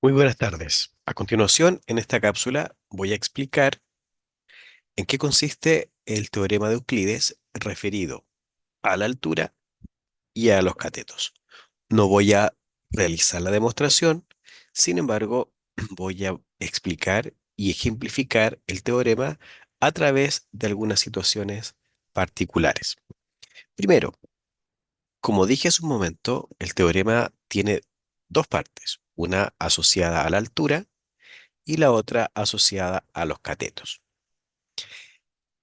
Muy buenas tardes. A continuación, en esta cápsula voy a explicar en qué consiste el teorema de Euclides referido a la altura y a los catetos. No voy a realizar la demostración, sin embargo, voy a explicar y ejemplificar el teorema a través de algunas situaciones particulares. Primero, como dije hace un momento, el teorema tiene dos partes, una asociada a la altura y la otra asociada a los catetos.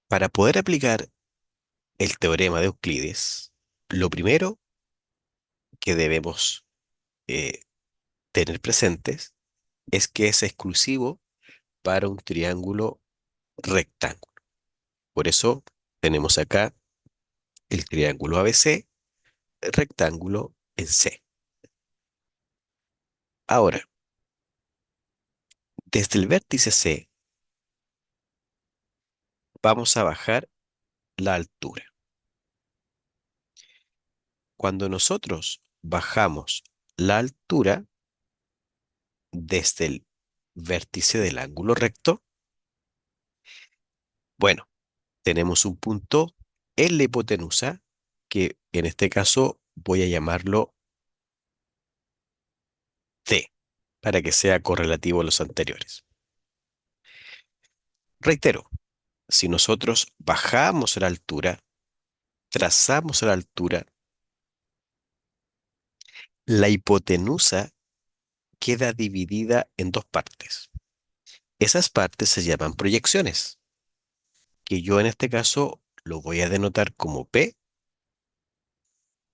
Para poder aplicar el teorema de Euclides, lo primero que debemos eh, tener presentes es que es exclusivo para un triángulo rectángulo. Por eso tenemos acá el triángulo ABC, rectángulo en C. Ahora, desde el vértice C vamos a bajar la altura. Cuando nosotros bajamos la altura desde el vértice del ángulo recto, bueno, tenemos un punto en la hipotenusa, que en este caso voy a llamarlo D, para que sea correlativo a los anteriores. Reitero, si nosotros bajamos la altura, trazamos la altura, la hipotenusa queda dividida en dos partes. Esas partes se llaman proyecciones, que yo en este caso lo voy a denotar como P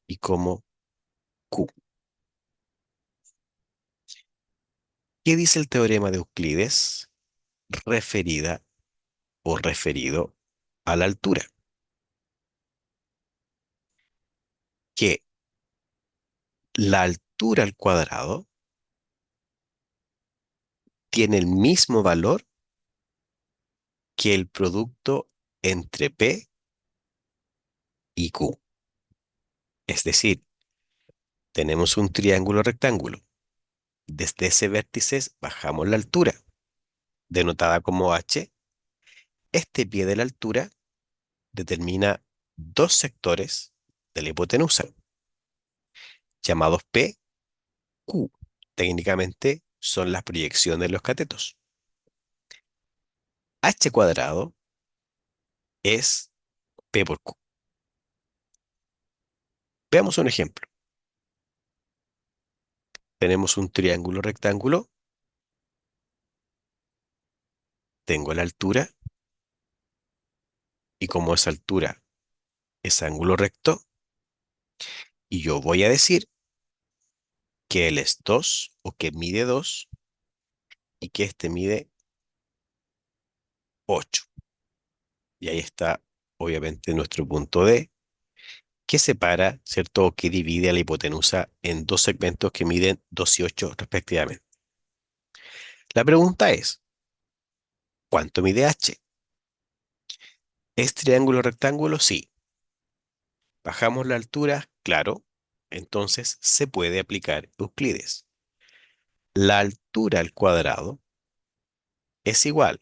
y como Q. ¿Qué dice el teorema de Euclides referida o referido a la altura? Que la altura al cuadrado tiene el mismo valor que el producto entre P y Q. Es decir, tenemos un triángulo rectángulo. Desde ese vértice bajamos la altura, denotada como H. Este pie de la altura determina dos sectores de la hipotenusa, llamados P, Q. Técnicamente son las proyecciones de los catetos. H cuadrado es P por Q. Veamos un ejemplo. Tenemos un triángulo rectángulo, tengo la altura, y como esa altura es ángulo recto, y yo voy a decir que él es 2 o que mide 2 y que este mide 8. Y ahí está, obviamente, nuestro punto D, que separa, ¿cierto? O que divide a la hipotenusa en dos segmentos que miden 2 y 8 respectivamente. La pregunta es, ¿cuánto mide H? ¿Es triángulo rectángulo? Sí. Bajamos la altura, claro. Entonces se puede aplicar Euclides. La altura al cuadrado es igual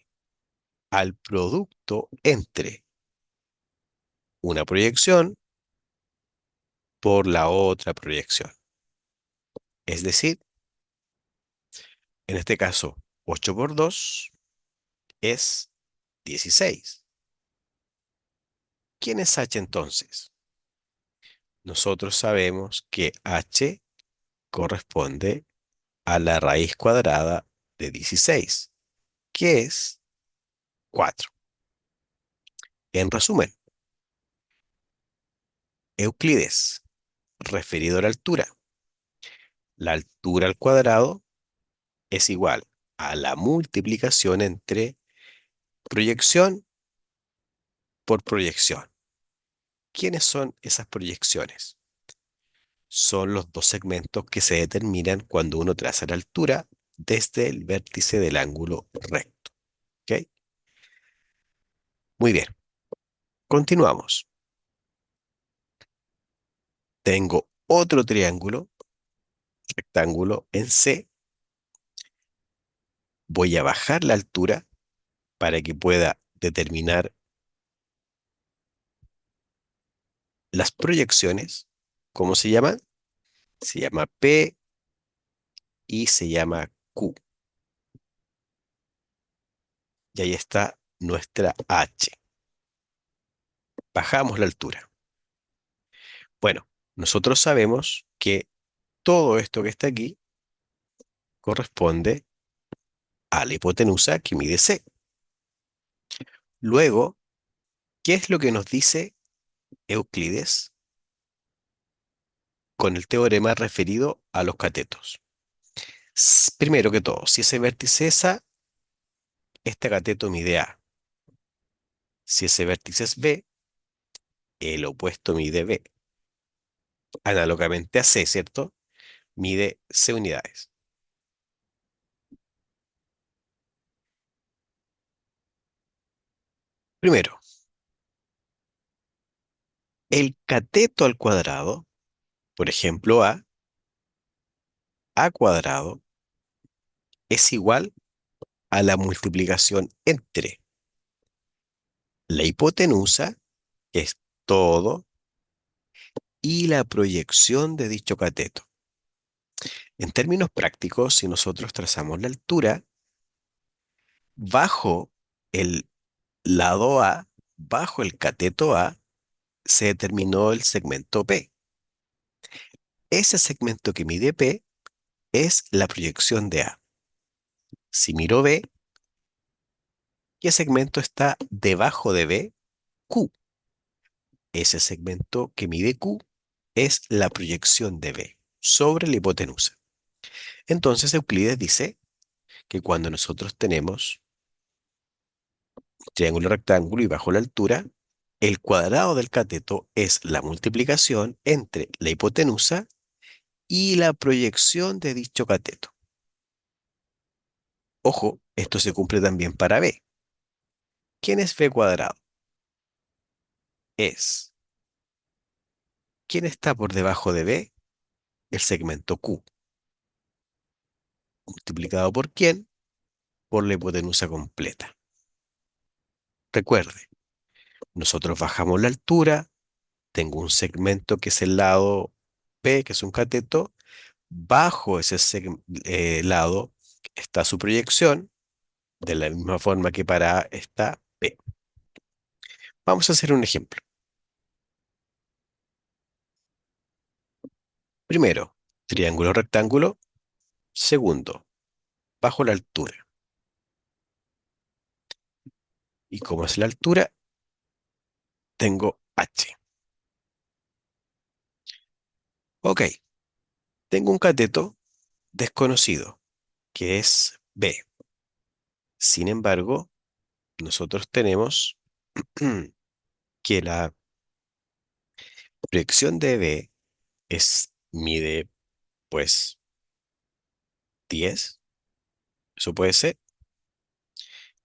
al producto entre una proyección por la otra proyección. Es decir, en este caso, 8 por 2 es 16. ¿Quién es H entonces? Nosotros sabemos que H corresponde a la raíz cuadrada de 16, que es 4. En resumen, Euclides, referido a la altura al cuadrado es igual a la multiplicación entre proyección por proyección. ¿Quiénes son esas proyecciones? Son los dos segmentos que se determinan cuando uno traza la altura desde el vértice del ángulo recto. ¿Ok? Muy bien, continuamos. Tengo otro triángulo rectángulo en C voy a bajar la altura para que pueda determinar las proyecciones. ¿Cómo se llaman? Se llama P y se llama Q. Y ahí está nuestra H. Bajamos la altura. Bueno, nosotros sabemos que todo esto que está aquí corresponde a la hipotenusa que mide C. Luego, ¿qué es lo que nos dice Euclides con el teorema referido a los catetos? Primero que todo, si ese vértice es A, este cateto mide A. Si ese vértice es B, el opuesto mide B. Análogamente a C, ¿cierto? Mide C unidades. Primero, el cateto al cuadrado, por ejemplo A cuadrado, es igual a la multiplicación entre la hipotenusa, que es todo, y la proyección de dicho cateto. En términos prácticos, si nosotros trazamos la altura, bajo el lado A, bajo el cateto A, se determinó el segmento P. Ese segmento que mide P es la proyección de A. Si miro B, ¿qué segmento está debajo de B? Q. Ese segmento que mide Q es la proyección de B sobre la hipotenusa. Entonces Euclides dice que cuando nosotros tenemos un triángulo rectángulo y bajo la altura, el cuadrado del cateto es la multiplicación entre la hipotenusa y la proyección de dicho cateto. Ojo, esto se cumple también para B. ¿Quién es B cuadrado? Es, ¿quién está por debajo de B? El segmento Q. ¿Multiplicado por quién? Por la hipotenusa completa. Recuerde, nosotros bajamos la altura, tengo un segmento que es el lado P, que es un cateto, bajo ese lado está su proyección, de la misma forma que para A está P. Vamos a hacer un ejemplo. Primero, triángulo rectángulo. Segundo, bajo la altura. ¿Y cómo es la altura? Tengo H. Ok, tengo un cateto desconocido, que es B. Sin embargo, nosotros tenemos que la proyección de B mide, pues, 10. Eso puede ser.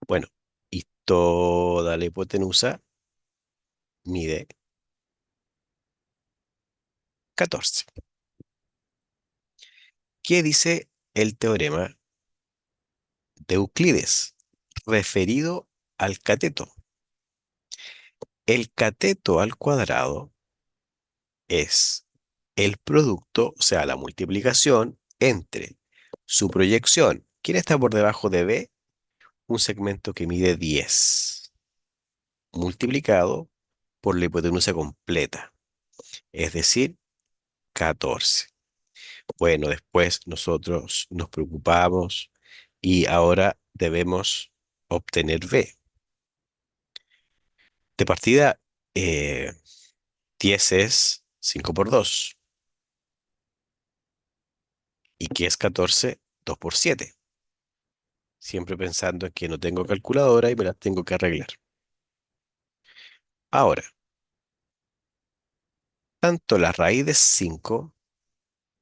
Bueno, y toda la hipotenusa mide 14. ¿Qué dice el teorema de Euclides referido al cateto? El cateto al cuadrado es el producto, o sea, la multiplicación entre su proyección. ¿Quién está por debajo de B? Un segmento que mide 10, multiplicado por la hipotenusa completa, es decir, 14. Bueno, después nosotros nos preocupamos y ahora debemos obtener B. De partida, eh, 10 es 5 por 2. ¿Y qué es 14? 2 por 7. Siempre pensando en que no tengo calculadora y me las tengo que arreglar. Ahora, tanto la raíz de 5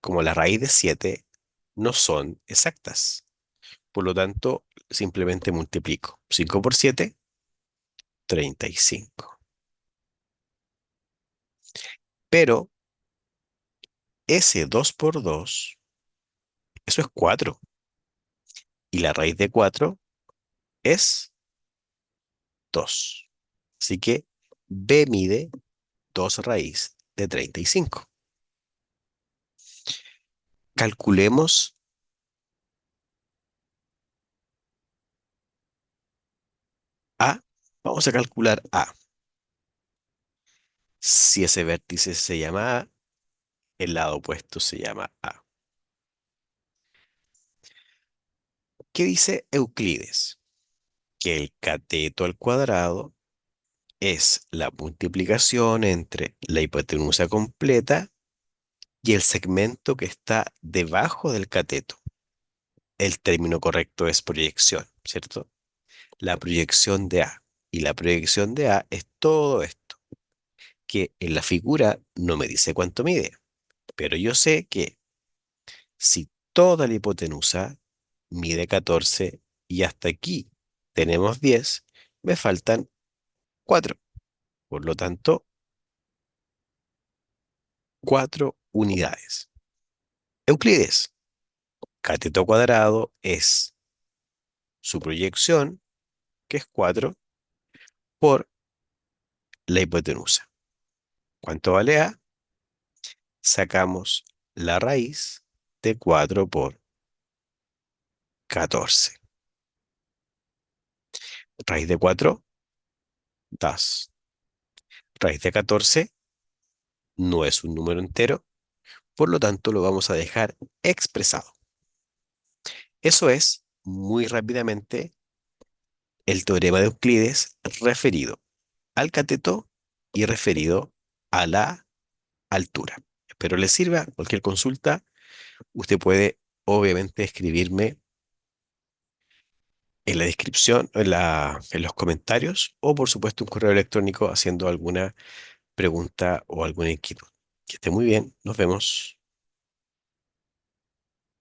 como la raíz de 7 no son exactas. Por lo tanto, simplemente multiplico. 5 por 7, 35. Pero ese 2 por 2, eso es 4. y la raíz de 4 es 2. Así que B mide 2 raíz de 35. Calculemos A. Vamos a calcular A. Si ese vértice se llama A, el lado opuesto se llama A. ¿Qué dice Euclides? Que el cateto al cuadrado es la multiplicación entre la hipotenusa completa y el segmento que está debajo del cateto. El término correcto es proyección, ¿cierto? La proyección de A. Y la proyección de A es todo esto, que en la figura no me dice cuánto mide, pero yo sé que si toda la hipotenusa mide 14 y hasta aquí tenemos 10, me faltan 4. Por lo tanto, 4 unidades. Euclides, cateto cuadrado es su proyección, que es 4, por la hipotenusa. ¿Cuánto vale A? Sacamos la raíz de 4 por 14. Raíz de 4, 2. Raíz de 14 no es un número entero, por lo tanto lo vamos a dejar expresado. Eso es, muy rápidamente, el teorema de Euclides referido al cateto y referido a la altura. Espero les sirva. Cualquier consulta, usted puede obviamente escribirme en la descripción, en los comentarios o por supuesto un correo electrónico haciendo alguna pregunta o alguna inquietud. Que esté muy bien, nos vemos.